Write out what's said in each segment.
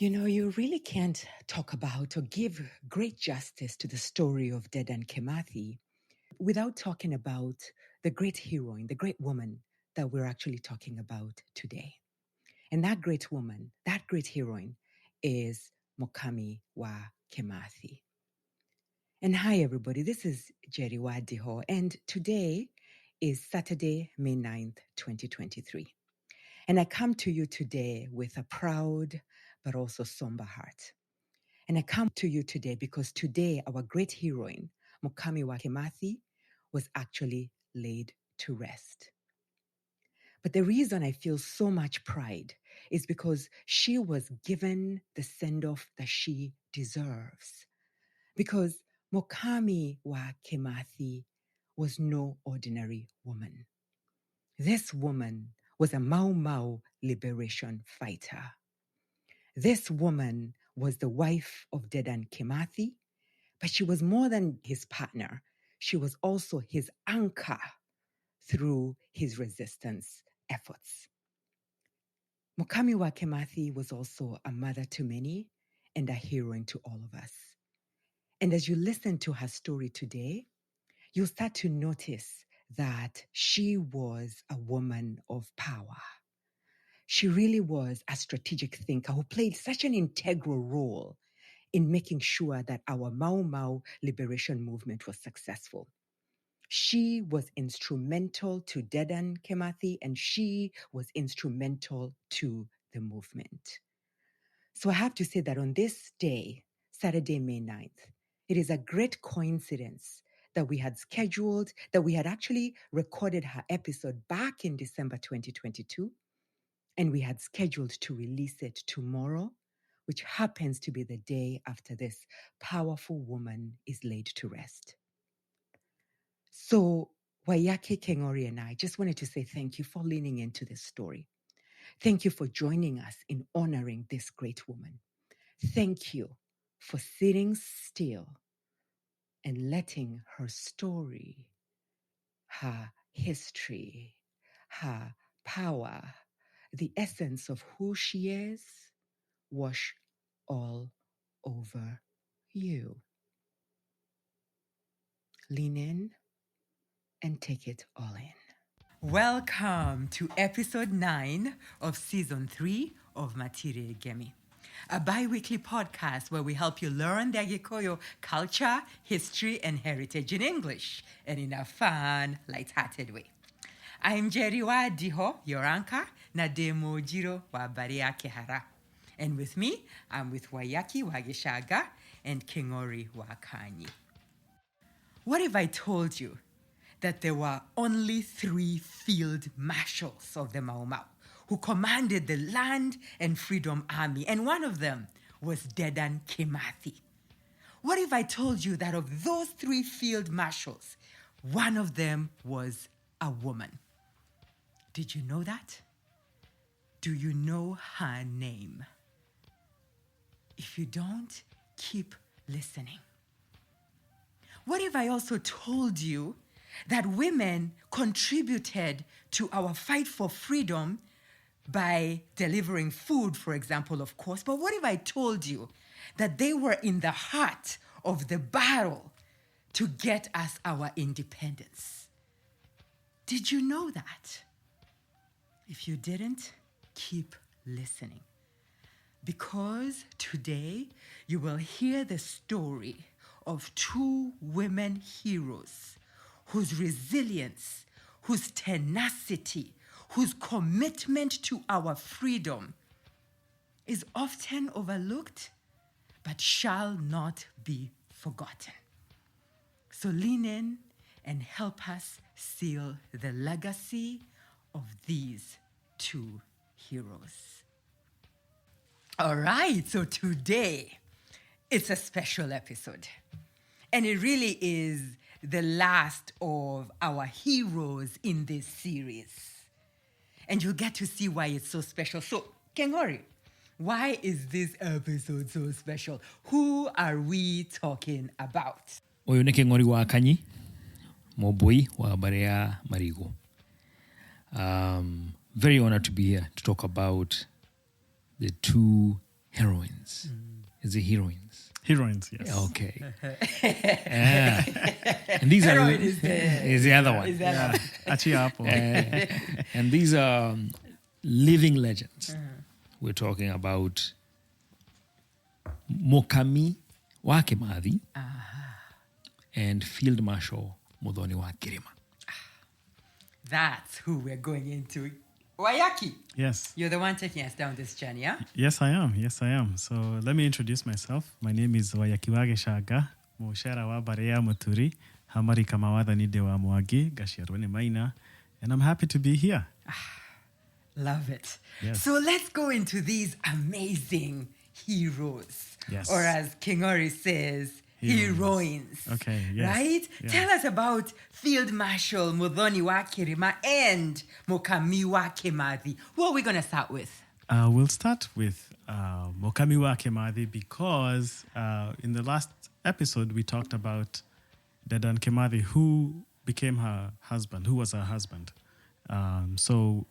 You know, you really can't talk about or give great justice to the story of Dedan Kîmathi without talking about the great heroine, the great woman that we're actually talking about today. And that great woman, that great heroine is Mûkami Kîmathi. And hi, everybody. This is Jerry Wadiho, and today is Saturday, May 9th, 2023. And I come to you today with a proud but also somber heart. And I come to you today because today our great heroine, Mûkami Kîmathi, was actually laid to rest. But the reason I feel so much pride is because she was given the send-off that she deserves. Because Mûkami Kîmathi was no ordinary woman. This woman was a Mau Mau liberation fighter. This woman was the wife of Dedan Kîmathi, but she was more than his partner. She was also his anchor through his resistance efforts. Mûkami Kîmathi was also a mother to many and a heroine to all of us. And as you listen to her story today, you'll start to notice that she was a woman of power. She really was a strategic thinker who played such an integral role in making sure that our Mau Mau liberation movement was successful. She was instrumental to Dedan Kîmathi, and she was instrumental to the movement. So I have to say that on this day, Saturday, May 9th, it is a great coincidence that we had scheduled, that we had actually recorded her episode back in December 2022, and we had scheduled to release it tomorrow, which happens to be the day after this powerful woman is laid to rest. So Wayaki Kengori and I just wanted to say thank you for leaning into this story. Thank you for joining us in honoring this great woman. Thank you for sitting still and letting her story, her history, her power, the essence of who she is, wash all over you. Lean in and take it all in. Welcome to episode 9 of season 3 of Matire Gemi, a bi-weekly podcast where we help you learn the Agikoyo culture, history, and heritage in English and in a fun, light-hearted way. I'm Jerry Wadiho, your anchor, na demo jiro wa bariake hara. And with me, I'm with Wayaki Wagishaga and Kingori Wakanyi. What if I told you that there were only 3 field marshals of the Mau Mau who commanded the Land and Freedom Army, and one of them was Dedan Kîmathi? What if I told you that of those 3 field marshals, one of them was a woman? Did you know that? Do you know her name? If you don't, keep listening. What if I also told you that women contributed to our fight for freedom by delivering food, for example, of course? But what if I told you that they were in the heart of the battle to get us our independence? Did you know that? If you didn't, keep listening. Because today you will hear the story of 2 women heroes whose resilience, whose tenacity, whose commitment to our freedom is often overlooked but shall not be forgotten. So lean in and help us seal the legacy of these 2 heroes. All right, so today it's a special episode. And it really is the last of our heroes in this series. And you'll get to see why it's so special. So, Kengori, why is this episode so special? Who are we talking about? Oyo ne Kengori wa Kanyi, Moboi wa Barea Marigo. Very honored to be here to talk about the 2 heroines. Is it heroines? Heroines, yes. Okay. And these are Heroine is the other one. Is that Achiapo. And these are living legends. We're talking about Mûkami Kîmathi and Field-Marshal Mûthoni wa Kîrîma. That's who we're going into. Wayaki, Yes. you're the one taking us down this journey, yeah? Yes, I am. Yes, I am. So let me introduce myself. My name is Wayakiwage Shaga, Mushara wa Barea Muturi, Hamari Kamawada Nide wa Mwagi, Gashiarwene Maina, and I'm happy to be here. Love it. Yes. So let's go into these amazing heroes. Yes. Or as King Ori says, heroines. Okay, yes. Right? Yeah. Tell us about Field-Marshal Mûthoni wa Kîrîma and Mûkami Kîmathi. Who are we going to start with? We'll start with Mûkami Kîmathi because in the last episode we talked about Dedan Kîmathi, who became her husband, who was her husband. So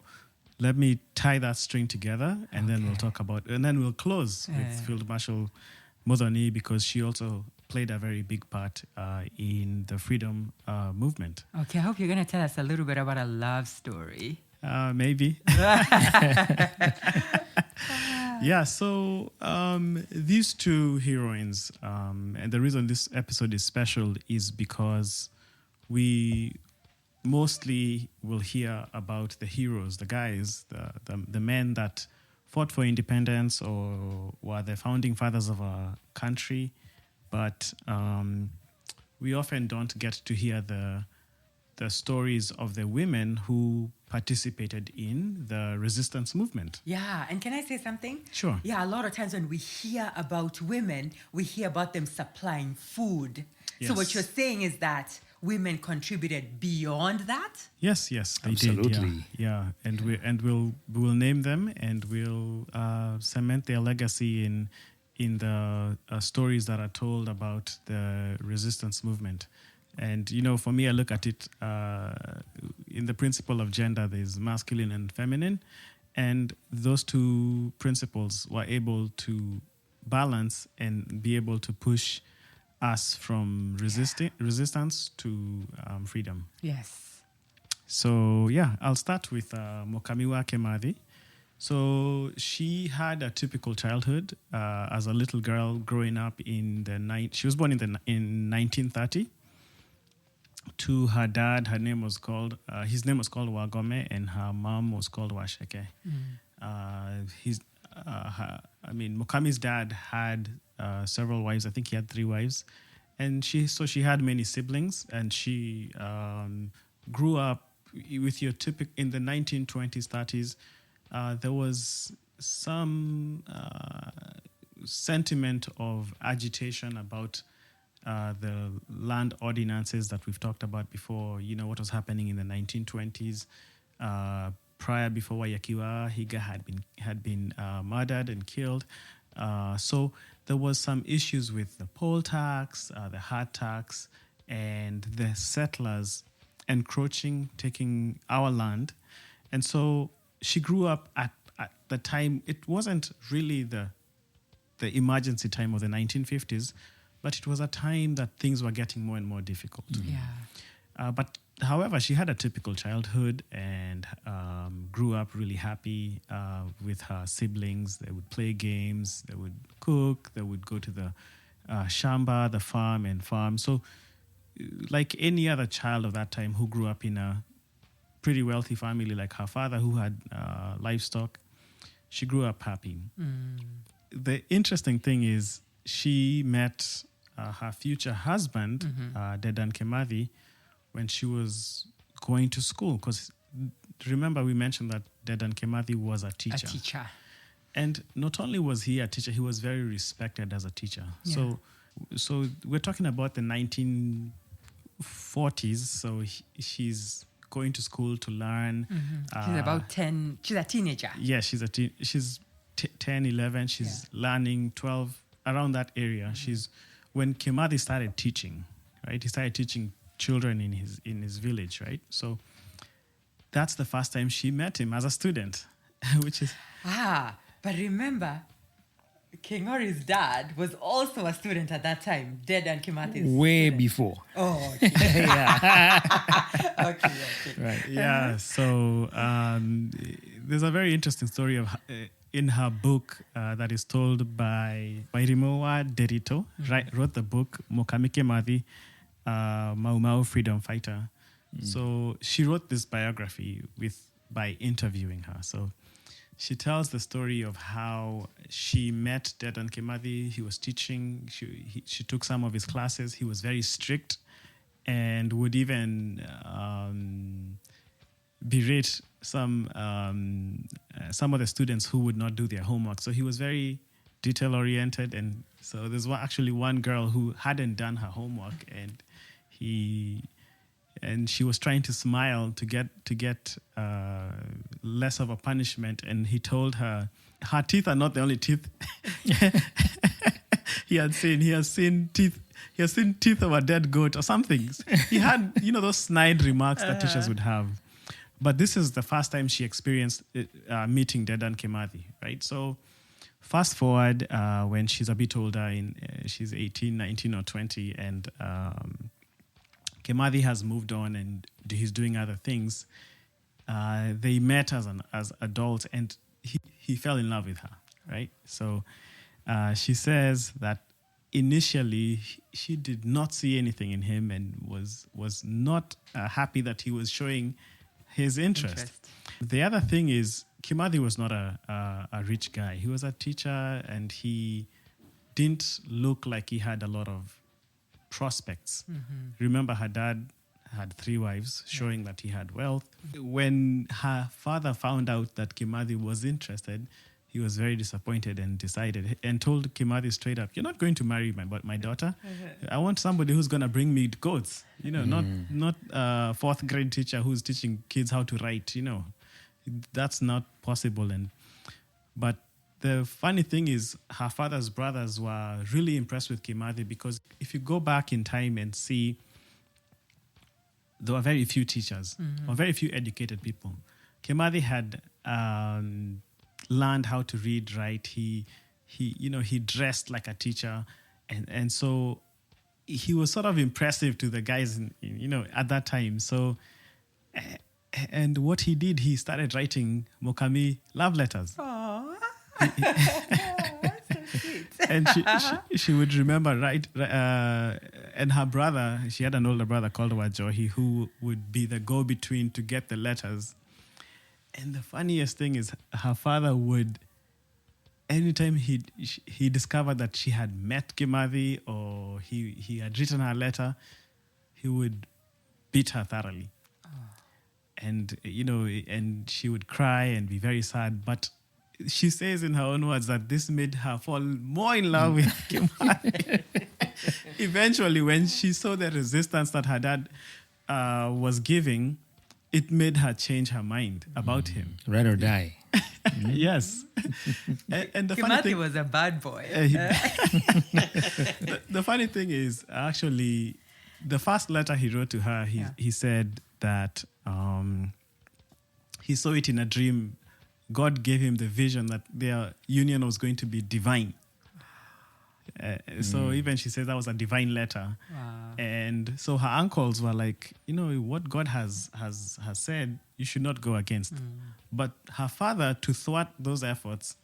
let me tie that string together, and then we'll talk about, and then we'll close with Field-Marshal Mûthoni because she also played a very big part in the freedom movement. Okay, I hope you're going to tell us a little bit about a love story. Maybe. Yeah, so these two heroines, and the reason this episode is special is because we mostly will hear about the heroes, the guys, the men that fought for independence or were the founding fathers of our country. But we often don't get to hear the stories of the women who participated in the resistance movement. Yeah, and can I say something? Sure. Yeah, a lot of times when we hear about women, we hear about them supplying food. So what Yes. you're saying is that women contributed beyond that? Yes, they Absolutely. did. Yeah, and we'll name them, and we'll cement their legacy in the stories that are told about the resistance movement. And for me, I look at it in the principle of gender. There's masculine and feminine, and those two principles were able to balance and be able to push us from resistance to freedom. Yes. So I'll start with Mûkami Kîmathi. So she had a typical childhood as a little girl growing up she was born in 1930. To her dad, his name was called Wagome, and her mom was called Washeke. Mukami's dad had several wives. I think he had 3 wives, and she had many siblings, and she grew up with your typical in the 1920s, 30s. There was some sentiment of agitation about the land ordinances that we've talked about before. What was happening in the 1920s. Before Wayakiwa Higa had been murdered and killed. So there was some issues with the poll tax, the hard tax, and the settlers encroaching, taking our land. And so she grew up at the time. It wasn't really the emergency time of the 1950s, but it was a time that things were getting more and more difficult. Yeah. But however, she had a typical childhood and grew up really happy with her siblings. They would play games, they would cook, they would go to the shamba, the farm. So like any other child of that time who grew up in a pretty wealthy family, like her father who had livestock, she grew up happy. The interesting thing is she met her future husband, Dedan Kîmathi, when she was going to school. Because remember, we mentioned that Dedan Kîmathi was a teacher. And not only was he a teacher, he was very respected as a teacher. Yeah. So we're talking about the 1940s. So she's going to school to learn. She's about 10. She's a teenager. Yeah, she's 10, 11. She's learning 12, around that area. When Kîmathi started teaching, right? He started teaching children in his village, right? So that's the first time she met him as a student, which is... But remember, Kingori's dad was also a student at that time. Dedan Kîmathi's Way student. before. Oh, okay. Okay. Right. Yeah. So there's a very interesting story of in her book that is told by Wairimowa Derito. Wrote the book Mûkami Kîmathi, Mau Mau freedom fighter. So she wrote this biography by interviewing her. So she tells the story of how she met Dedan Kîmathi. He was teaching. She took some of his classes. He was very strict and would even berate some of the students who would not do their homework. So he was very detail-oriented. And so there's actually one girl who hadn't done her homework, and she was trying to smile to get less of a punishment. And he told her teeth are not the only teeth he has seen teeth of a dead goat or something. He had those snide remarks that teachers would have. But this is the first time she experienced meeting Dedan Kîmathi, right? So fast forward when she's a bit older, she's 18, 19 or 20, and Kîmathi has moved on and he's doing other things. They met as adults, and he fell in love with her, right? So she says that initially she did not see anything in him and was not happy that he was showing his interest. The other thing is, Kîmathi was not a rich guy. He was a teacher, and he didn't look like he had a lot of prospects. Remember, her dad had 3 wives, showing that he had wealth. When her father found out that Kîmathi was interested, he was very disappointed and decided and told Kîmathi straight up, "You're not going to marry my daughter. I want somebody who's going to bring me goats. Not a 4th grade teacher who's teaching kids how to write. That's not possible." But the funny thing is, her father's brothers were really impressed with Kîmathi, because if you go back in time and see, there were very few teachers or very few educated people. Kîmathi had learned how to read, write. He dressed like a teacher, and so he was sort of impressive to the guys at that time. So and what he did, he started writing Mûkami love letters. Aww. So sweet. And she would remember, and her brother, she had an older brother called Wajohi, who would be the go-between to get the letters. And the funniest thing is, her father would, anytime he discovered that she had met Kîmathi or he had written her a letter, he would beat her thoroughly. And and she would cry and be very sad. But she says in her own words that this made her fall more in love with Kîmathi. Eventually, when she saw the resistance that her dad was giving, it made her change her mind about him. Ride or die. Yes. And the funny Kîmathi thing was a bad boy. the funny thing is, actually, the first letter he wrote to her, he said that he saw it in a dream. God gave him the vision that their union was going to be divine. So even she says that was a divine letter. Wow. And so her uncles were like, what God has said, you should not go against. But her father, to thwart those efforts,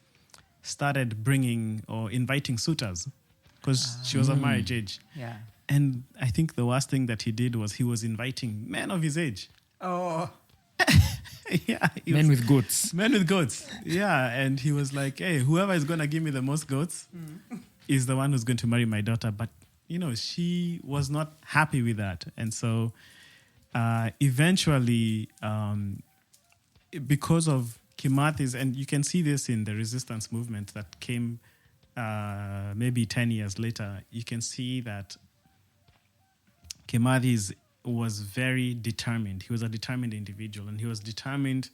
started bringing or inviting suitors, because she was of marriage age. Yeah. And I think the worst thing that he did was he was inviting men of his age. Oh. Yeah, Men with goats. Men with goats. Yeah, and he was like, "Hey, whoever is going to give me the most goats is the one who's going to marry my daughter." But, she was not happy with that. And so eventually, because of Kîmathi's, and you can see this in the resistance movement that came maybe 10 years later, you can see that Kîmathi's was very determined. He was a determined individual, and he was determined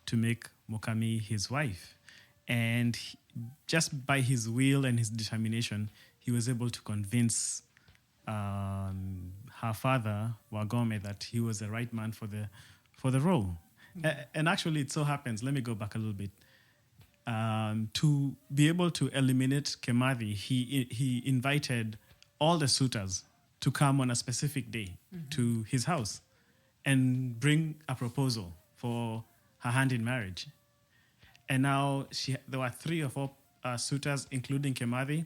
to make Mûkami his wife. And just by his will and his determination, he was able to convince her father, Wagome, that he was the right man for the role. And actually, it so happens, let me go back a little bit. to be able to eliminate Kîmathi, he invited all the suitors to come on a specific day to his house and bring a proposal for her hand in marriage. And now there were 3 or 4 suitors, including Kîmathi.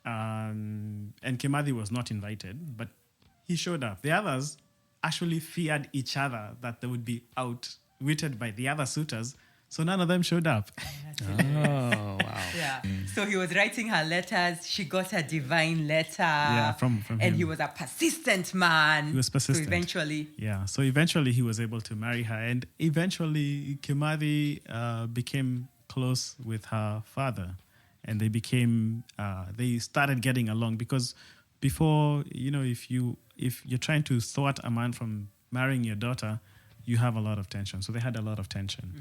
And Kîmathi was not invited, but he showed up. The others actually feared each other that they would be outwitted by the other suitors, so none of them showed up. Oh, wow. Yeah. So he was writing her letters. She got a divine letter. From and him. he was a persistent man. He was persistent. So eventually. Yeah. So eventually he was able to marry her, and eventually Kîmathi became close with her father, and they started getting along, because before, if you're trying to thwart a man from marrying your daughter, you have a lot of tension. So they had a lot of tension.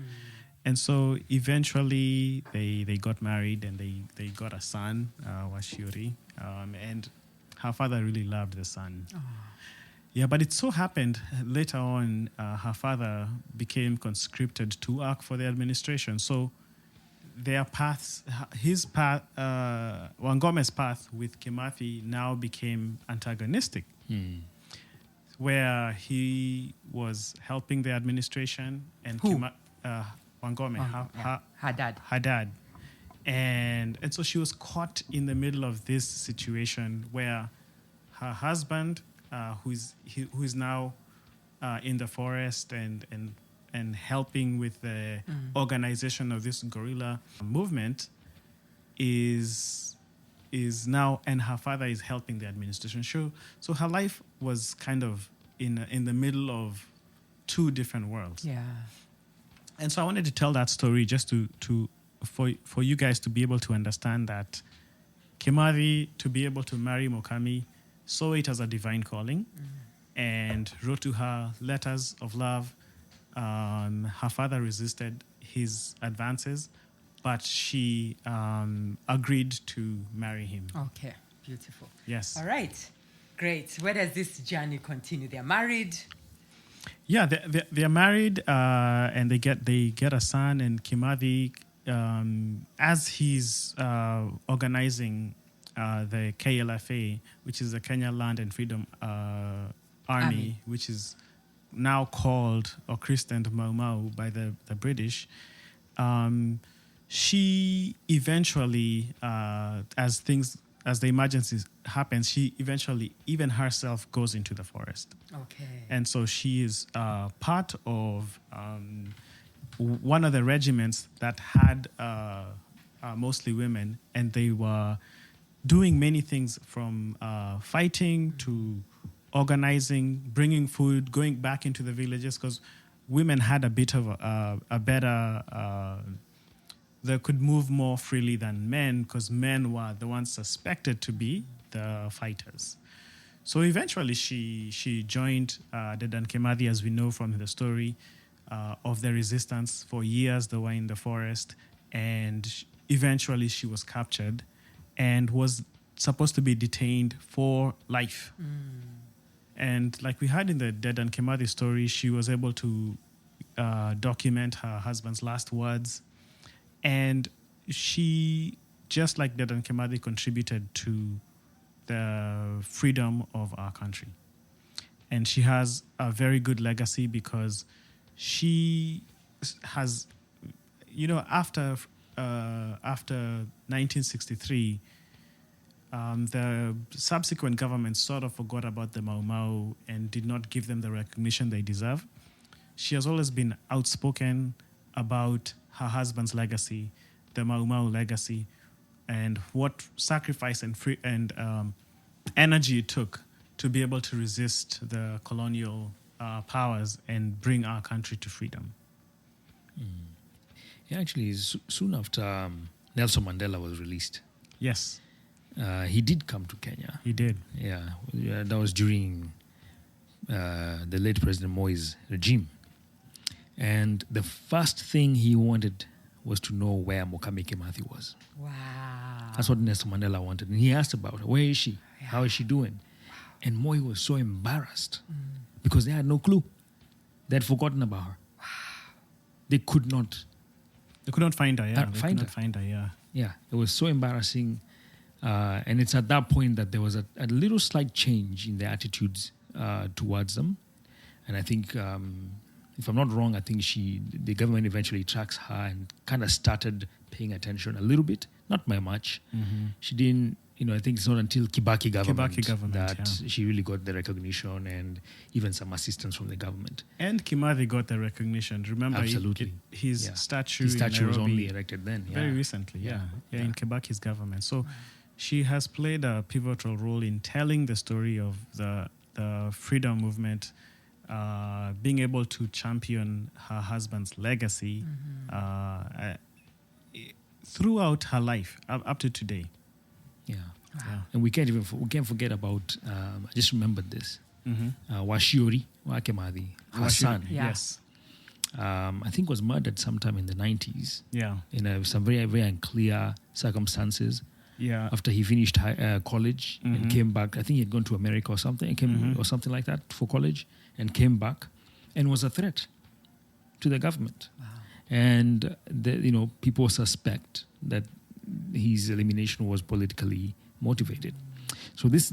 And so eventually they got married, and they got a son, Washiori, and her father really loved the son. Yeah, but it so happened later on, her father became conscripted to work for the administration. So their paths, his path, Wangome's path with Kîmathi now became antagonistic, where he was helping the administration, and Wangome, Her dad. her dad. And so she was caught in the middle of this situation where her husband, who is now in the forest and helping with the organization of this guerrilla movement, is now, and her father is helping the administration. So her life was kind of in the middle of 2 different worlds. Yeah. And so I wanted to tell that story just for you guys to be able to understand that Kîmathi, to be able to marry Mûkami, saw it as a divine calling, and wrote to her letters of love. Her father resisted his advances, but she agreed to marry him. Okay. Beautiful. Yes. All right. Great. Where does this journey continue? They're married. Yeah, they're married, and they get a son. And Kîmathi, as he's organizing the KLFA, which is the Kenya Land and Freedom Army, which is now called or christened Mau Mau by the British, she eventually, as the emergency happens, she eventually even herself goes into the forest. Okay. And so she is part of one of the regiments that had mostly women, and they were doing many things from fighting to organizing, bringing food, going back into the villages, because women had a bit of a better, they could move more freely than men, because men were the ones suspected to be the fighters. So eventually she joined Dedan Kîmathi, as we know from the story, of the resistance. For years they were in the forest, and eventually she was captured and was supposed to be detained for life. And like we had in the Dedan Kîmathi story, she was able to document her husband's last words. And she, just like Dedan Kîmathi, contributed to the freedom of our country. And she has a very good legacy, because she has, after 1963, the subsequent government sort of forgot about the Mau Mau and did not give them the recognition they deserve. She has always been outspoken about her husband's legacy, the Mau Mau legacy, and what sacrifice and energy it took to be able to resist the colonial powers and bring our country to freedom. Yeah, actually, soon after Nelson Mandela was released, Yes, he did come to Kenya. he did. Yeah, that was during the late President Moi's regime. And the first thing he wanted was to know where Mûkami Kîmathi was. Wow. That's what Nelson Mandela wanted. And he asked about her. Where is she? How is she doing? And Moi was so embarrassed because they had no clue. They had forgotten about her. They could not They couldn't find her. Yeah, they find couldn't her. find her. Yeah. Yeah, it was so embarrassing. And it's at that point that there was a little slight change in the attitudes towards them. And I think, if I'm not wrong, I think the government eventually tracks her and kind of started paying attention a little bit, not by much. She didn't, I think it's not until Kibaki government that she really got the recognition and even some assistance from the government. And Kîmathi got the recognition. Remember, absolutely, his statue was only erected then. Very recently, in Kibaki's government. So she has played a pivotal role in telling the story of the freedom movement, being able to champion her husband's legacy throughout her life up to today. Yeah. And we can't forget about. I just remembered this. Washiori Kîmathi, her son. Yes. I think was murdered sometime in the 90s. Yeah. In some very, very unclear circumstances. Yeah. After he finished college and came back, I think he had gone to America or something, or something like that for college, and came back, and was a threat to the government. Wow. And people suspect that his elimination was politically motivated. So this,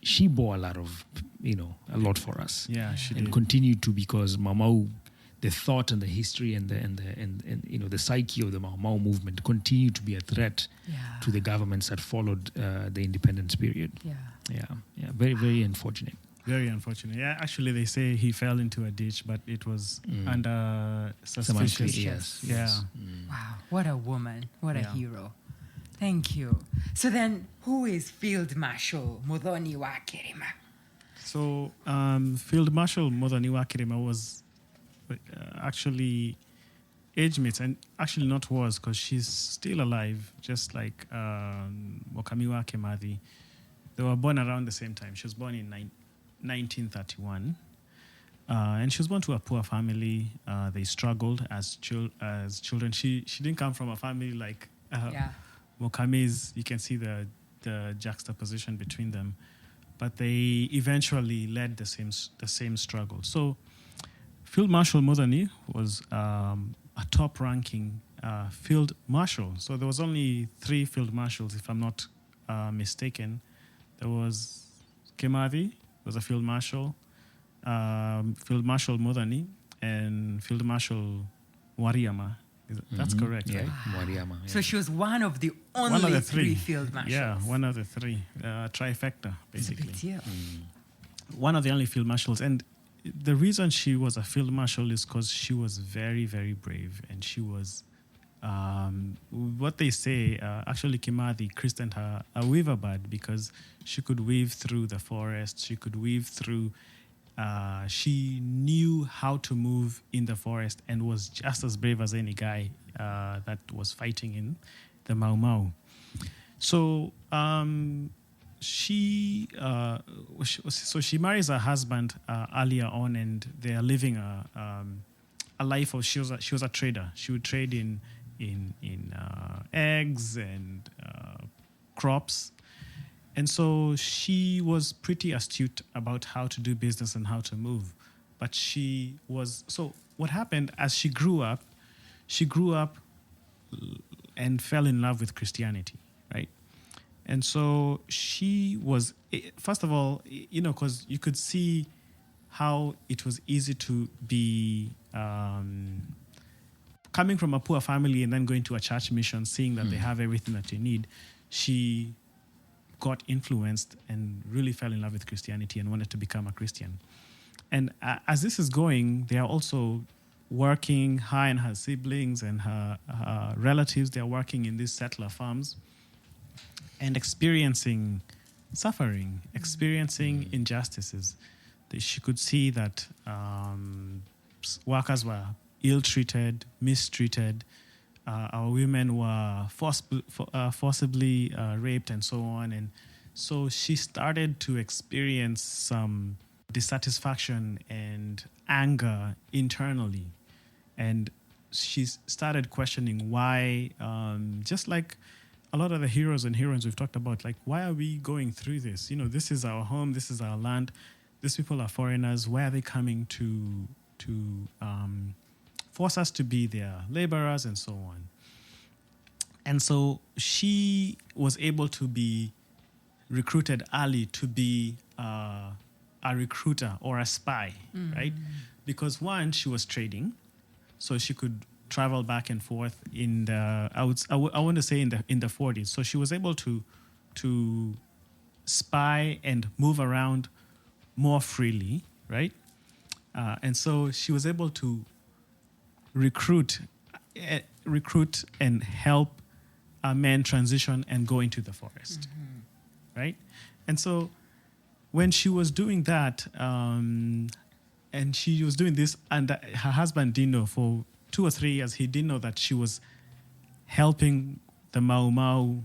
she bore a lot for us. Yeah, she and did. continued to, because Mau Mau, the thought and the history and the psyche of the Mau Mau movement continued to be a threat to the governments that followed the independence period. Yeah. Very, very unfortunate. Very unfortunate. Yeah, actually, they say he fell into a ditch, but it was under suspicious. Yes. Yeah. Wow, what a woman! What a hero! Thank you. So then, who is Field-Marshal Mûthoni wa Kîrîma? So, Field-Marshal Mûthoni wa Kîrîma was actually age mates, and actually not was, because she's still alive, just like Mûkami Kîmathi. They were born around the same time. She was born in 1931. And she was born to a poor family. They struggled as children. She didn't come from a family like Mûkami's. You can see the juxtaposition between them. But they eventually led the same struggle. So Field-Marshal Mûthoni was a top-ranking field marshal. So there was only 3 field marshals, if I'm not mistaken. There was Kîmathi, was a field marshal, Field-Marshal Mûthoni, and Field-Marshal Wariyama. That's correct, right? Wariyama. So she was one of the only 3 field marshals. Yeah, one of the 3. Trifecta, basically. It's a big deal. One of the only field marshals. And the reason she was a field marshal is because she was very, very brave. And she was, what they say, actually Kîmathi christened her a weaver bird, because she could weave through the forest. She could weave through... she knew how to move in the forest and was just as brave as any guy that was fighting in the Mau Mau. So she marries her husband earlier on, and they are living a life of... She was a trader. She would trade in eggs and crops. And so she was pretty astute about how to do business and how to move. But she was... So what happened as she grew up and fell in love with Christianity, right? And so she was... First of all, because you could see how it was easy to be... coming from a poor family and then going to a church mission, seeing that they have everything that you need, she got influenced and really fell in love with Christianity and wanted to become a Christian. And as this is going, they are also working, her and her siblings and her relatives, they are working in these settler farms and experiencing suffering, experiencing injustices. She could see that workers were ill-treated, mistreated. Our women were forcibly raped and so on. And so she started to experience some dissatisfaction and anger internally. And she started questioning why, just like a lot of the heroes and heroines we've talked about, like, why are we going through this? This is our home, this is our land. These people are foreigners. Why are they coming to force us to be their laborers and so on. And so she was able to be recruited early to be a recruiter or a spy, right? Because one, she was trading, so she could travel back and forth in the I want to say in the 40s. So she was able to spy and move around more freely, right? And so she was able to recruit and help men transition and go into the forest, right? And so when she was doing that, and she was doing this, and her husband didn't know for 2 or 3 years, he didn't know that she was helping the Mau Mau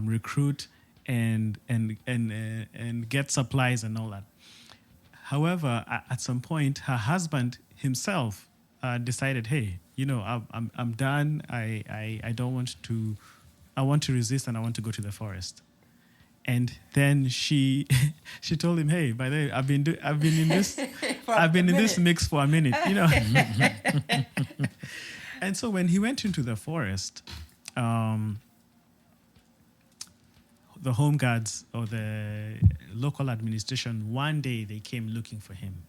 recruit and get supplies and all that. However, at some point, her husband himself decided, hey, I'm done. I don't want to. I want to resist and I want to go to the forest. And then she told him, hey, by the way, I've been in this this mix for a minute, And so when he went into the forest, the home guards or the local administration, one day they came looking for him.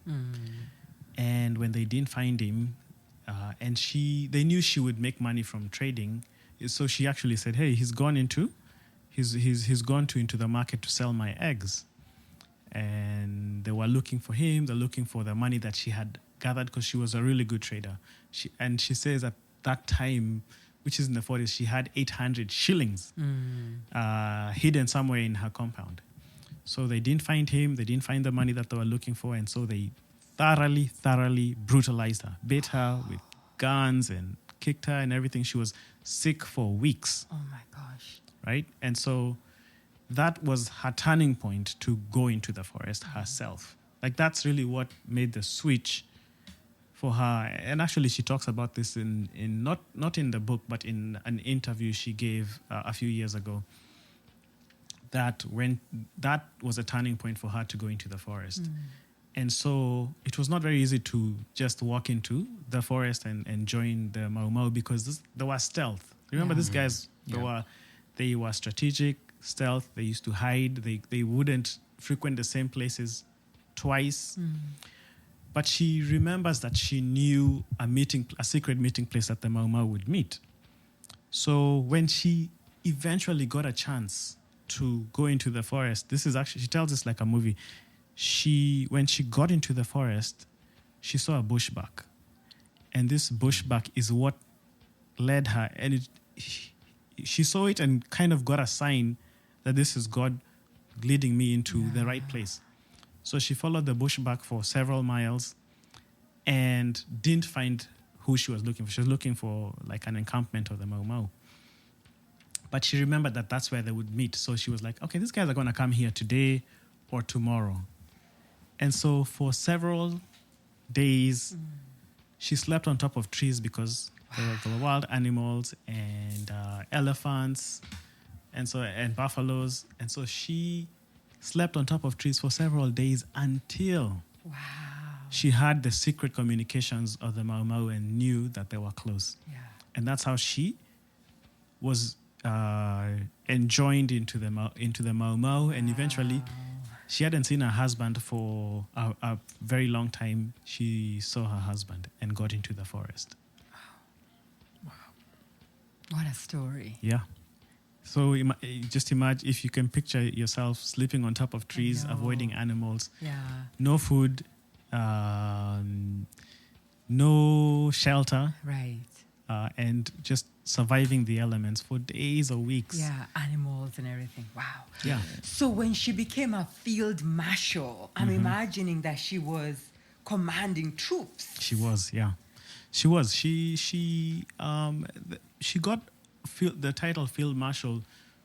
And when they didn't find him, and they knew she would make money from trading, so she actually said, hey, he's gone into the market to sell my eggs. And they were looking for him. They're looking for the money that she had gathered because she was a really good trader. She says at that time, which is in the 40s, she had 800 shillings hidden somewhere in her compound. So they didn't find him. They didn't find the money that they were looking for. And so they thoroughly brutalized her, beat her with guns and kicked her and everything. She was sick for weeks. Oh my gosh. Right? And so that was her turning point to go into the forest herself. Like that's really what made the switch for her. And actually she talks about this in not in the book, but in an interview she gave a few years ago, that was a turning point for her to go into the forest. And so it was not very easy to just walk into the forest and join the Mau Mau because there was stealth. Remember, these guys, they were strategic, stealth. They used to hide. They wouldn't frequent the same places twice. But she remembers that she knew a secret meeting place that the Mau Mau would meet. So when she eventually got a chance to go into the forest, this is actually, she tells us like a movie. When she got into the forest, she saw a bushbuck. And this bushbuck is what led her. And she saw it and kind of got a sign that this is God leading me into the right place. So she followed the bushbuck for several miles and didn't find who she was looking for. She was looking for like an encampment of the Mau Mau. But she remembered that that's where they would meet. So she was like, okay, these guys are going to come here today or tomorrow. And so for several days, she slept on top of trees because there were wild animals and elephants and buffaloes. And so she slept on top of trees for several days until she heard the secret communications of the Mau Mau and knew that they were close. Yeah. And that's how she was enjoined into the Mau Mau. And eventually, she hadn't seen her husband for a very long time. She saw her husband and got into the forest. Wow. What a story. Yeah. So just imagine if you can picture yourself sleeping on top of trees, avoiding animals, no food, no shelter. Right. And just surviving the elements for days or weeks. Yeah, animals and everything. Wow. Yeah. So when she became a field marshal, I'm imagining that she was commanding troops. She was, yeah. She was. She got the title Field-Marshal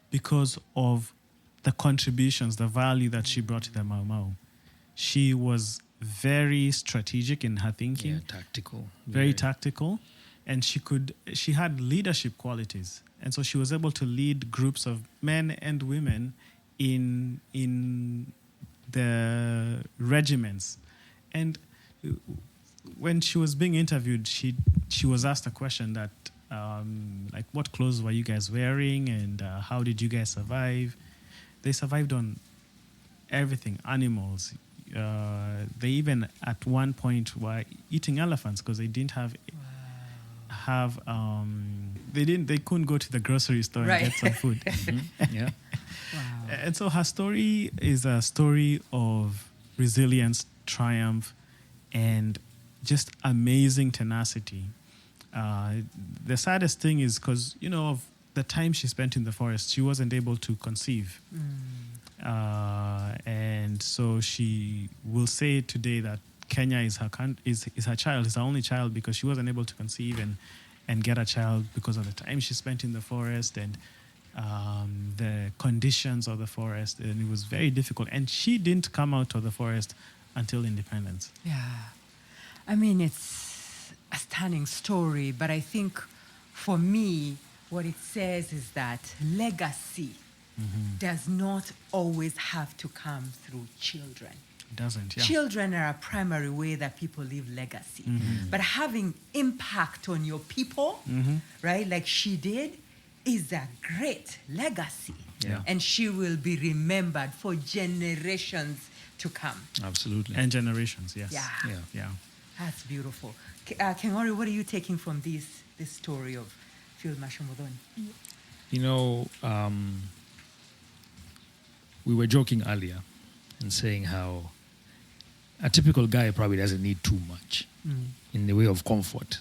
because of the contributions, the value that she brought to the Mau Mau. She was very strategic in her thinking. Yeah, tactical. Very tactical. And she had leadership qualities. And so she was able to lead groups of men and women in the regiments. And when she was being interviewed, she was asked a question that, like, what clothes were you guys wearing, and how did you guys survive? They survived on everything, animals. They even at one point were eating elephants because they didn't they couldn't go to the grocery store and get some food. Yeah. Wow. And so her story is a story of resilience, triumph, and just amazing tenacity. The saddest thing is because, of the time she spent in the forest, she wasn't able to conceive. And so she will say today that Kenya is her child, is her only child, because she wasn't able to conceive and get a child because of the time she spent in the forest and the conditions of the forest. And it was very difficult. And she didn't come out of the forest until independence. Yeah. I mean, it's a stunning story, but I think for me, what it says is that legacy does not always have to come through children. It doesn't, yeah. Children are a primary way that people leave legacy. But having impact on your people, right, like she did, is a great legacy. Yeah. And she will be remembered for generations to come. Absolutely. And generations, yes. Yeah. Yeah. That's beautiful. Kengori, what are you taking from this story of Field-Marshal Mûthoni? We were joking earlier and saying how a typical guy probably doesn't need too much in the way of comfort.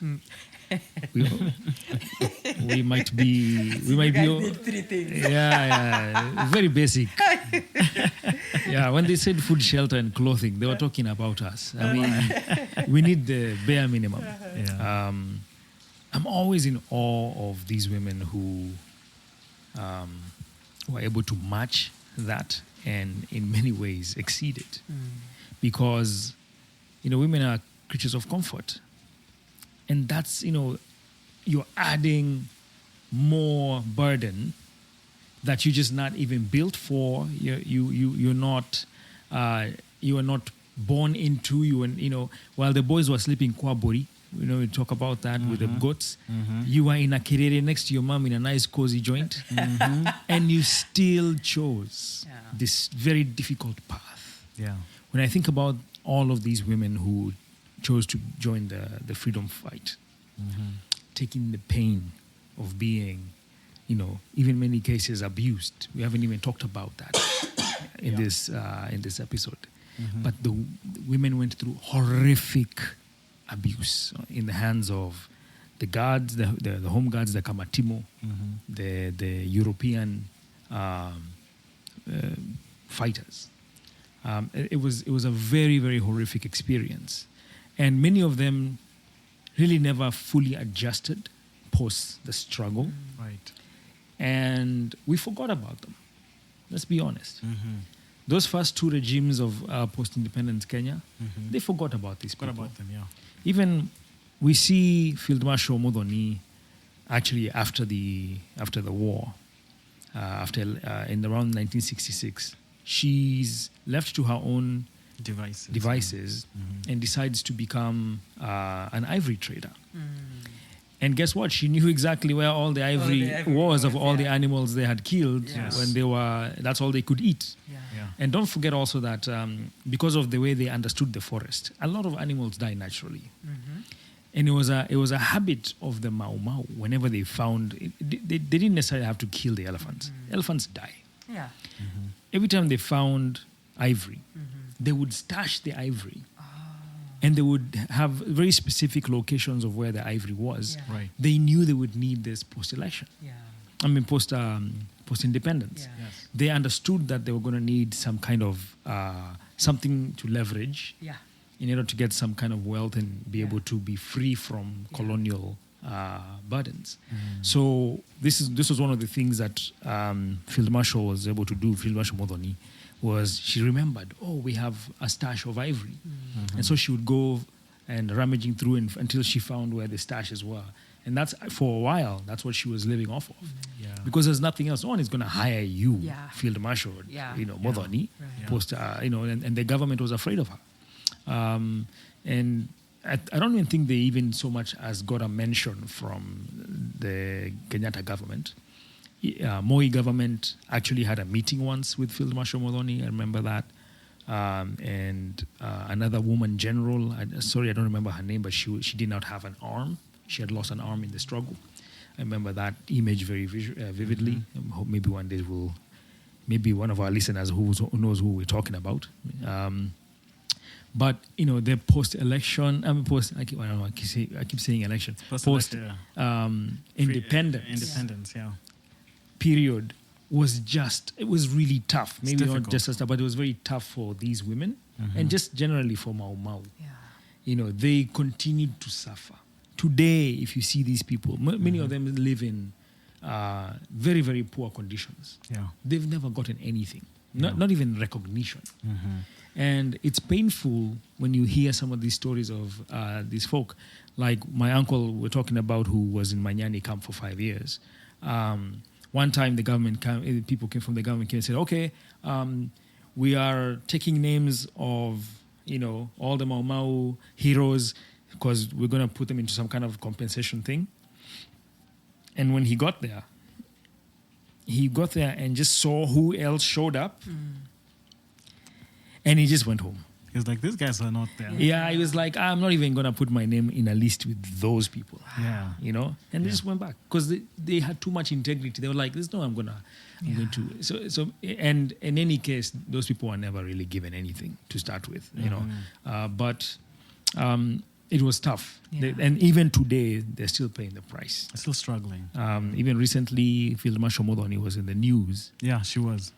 We might be. You guys need three things. Yeah, very basic. Yeah, when they said food, shelter, and clothing, they were talking about us. I mean, we need the bare minimum. Yeah. I'm always in awe of these women who were able to match that and in many ways exceed it. Because, women are creatures of comfort. And that's, you're adding more burden that you're just not even built for. You're not born into. While the boys were sleeping kwabori, we talk about that with the goats. You were in a kirere next to your mom in a nice cozy joint, and you still chose this very difficult path. Yeah. When I think about all of these women who chose to join the freedom fight, taking the pain of being, even many cases abused. We haven't even talked about that in this episode. But the women went through horrific abuse in the hands of the guards, the home guards, the Kamatimo, the European fighters. It was a very, very horrific experience. And many of them really never fully adjusted post the struggle. Right. And we forgot about them. Let's be honest. Those first two regimes of post-independence Kenya, they forgot about these people. Forgot about them, yeah. Even we see Field-Marshal Mûthoni actually after the war, in around 1966, she's left to her own devices and decides to become an ivory trader. And guess what? She knew exactly where all the ivory was of all the animals they had killed when that's all they could eat. Yeah. And don't forget also that because of the way they understood the forest, a lot of animals die naturally. And it was a habit of the Mau Mau. Whenever they found, they didn't necessarily have to kill the elephants. Elephants die. Yeah. Every time they found ivory, they would stash the ivory. And they would have very specific locations of where the ivory was. Yeah. Right. They knew they would need this post-election. Yeah. Post-independence. Yeah. Yes. They understood that they were going to need some kind of something to leverage Yeah. in order to get some kind of wealth and be able to be free from colonial burdens. So this was one of the things that Field-Marshal was able to do. Field-Marshal Mûthoni was she remembered, we have a stash of ivory, and so she would go and rummaging through until she found where the stashes were, and that's for a while. That's what she was living off of, because there's nothing else. No one is going to hire you, Field-Marshal, Mûthoni, Right. post, and the government was afraid of her, and I don't even think they even so much as got a mention from the Kenyatta government. Moi government actually had a meeting once with Field-Marshal Mûthoni. I remember that. And another woman general, I don't remember her name, but she did not have an arm. She had lost an arm in the struggle. I remember that image very vividly. I hope maybe one day maybe one of our listeners who knows who we're talking about. But the post-election, I keep saying election. Independence, yeah. Period it was really tough. Maybe not just as tough, but it was very tough for these women and just generally for Mau Mau. Yeah. They continued to suffer. Today, if you see these people, many of them live in very, very poor conditions. Yeah. They've never gotten anything, not even recognition. And it's painful when you hear some of these stories of these folk, like my uncle we're talking about, who was in Manyani camp for 5 years. One time people came from the government and said, okay, we are taking names of, all the Mau Mau heroes because we're going to put them into some kind of compensation thing. And when he got there and just saw who else showed up. And he just went home. He was like, these guys are not there. Yeah, he was like, I'm not even going to put my name in a list with those people. Yeah. And they just went back because they had too much integrity. They were like, I'm going to. So, and in any case, those people were never really given anything to start with, but it was tough. Yeah. And even today, they're still paying the price. They're still struggling. Even recently, Field-Marshal Mûthoni was in the news. Yeah, she was.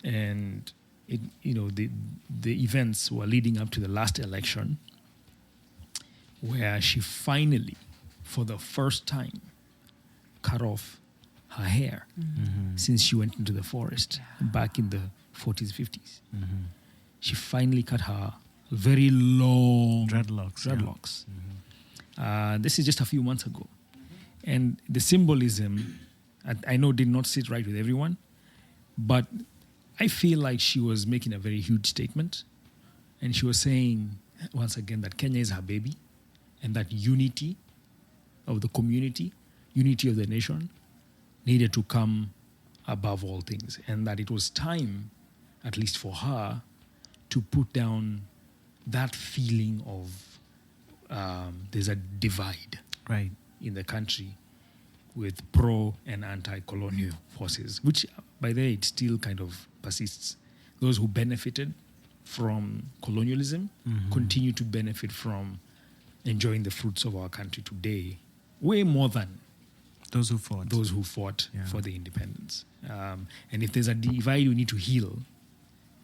And the events were leading up to the last election, where she finally, for the first time, cut off her hair since she went into the forest back in the 40s, 50s. She finally cut her very long dreadlocks. This is just a few months ago. And the symbolism, I know, did not sit right with everyone, but I feel like she was making a very huge statement. And she was saying, once again, that Kenya is her baby and that unity of the community, unity of the nation, needed to come above all things. And that it was time, at least for her, to put down that feeling of there's a divide in the country with pro and anti-colonial forces, which, by the way, it still kind of persists. Those who benefited from colonialism continue to benefit from enjoying the fruits of our country today, way more than those who fought for the independence. And if there's a divide we need to heal,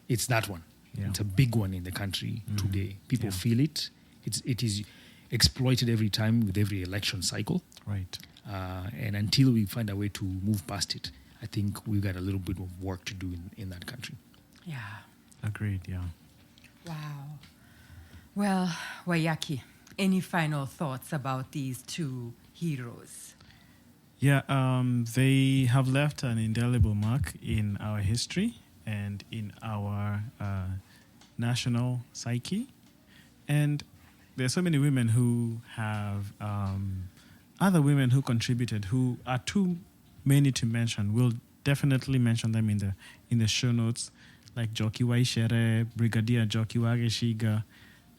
it's that one. Yeah. It's a big one in the country today. People feel it. It is exploited every time with every election cycle. Right. And until we find a way to move past it, I think we've got a little bit of work to do in that country. Yeah. Agreed, yeah. Wow. Well, Wayaki, any final thoughts about these two heroes? Yeah, they have left an indelible mark in our history and in our national psyche. And there are so many women who have other women who contributed, who are too many to mention. We'll definitely mention them in the show notes, like Joki Waishere, Brigadier Joki Wageshiga,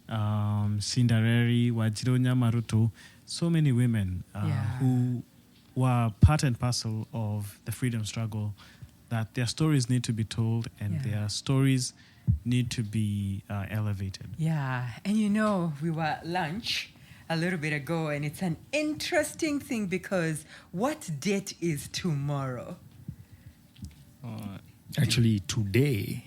Cindereri, Wajiro Nyamaruto. So many women who were part and parcel of the freedom struggle, that their stories need to be told and their stories need to be elevated. Yeah, and we were at lunch a little bit ago, and it's an interesting thing because what date is tomorrow? Actually, today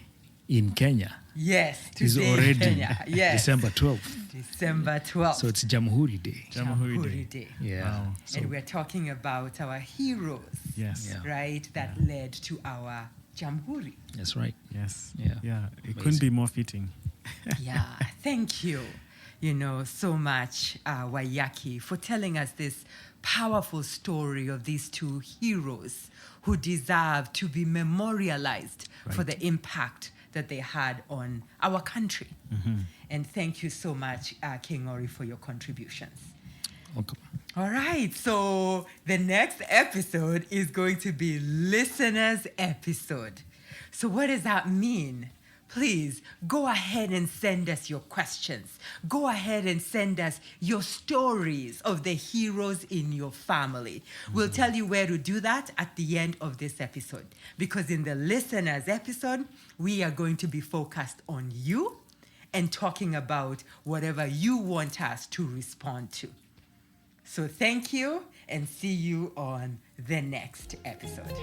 in Kenya. Yes, today is already in Kenya. Yes. December 12th. December 12th. So it's Jamhuri Day. Jamhuri Day. Yeah. Wow. So and we're talking about our heroes. Yes. Yeah. Right? That led to our Jamhuri. That's right. Yes. Yeah. Yeah. It Amazing. couldn't be more fitting. Yeah. Thank you, so much, Wayaki, for telling us this powerful story of these two heroes who deserve to be memorialized for the impact that they had on our country. And thank you so much, King Ori, for your contributions. Welcome. All right, so the next episode is going to be listeners' episode. So what does that mean? Please go ahead and send us your questions. Go ahead and send us your stories of the heroes in your family. We'll tell you where to do that at the end of this episode. Because in the listeners' episode, we are going to be focused on you and talking about whatever you want us to respond to. So thank you and see you on the next episode.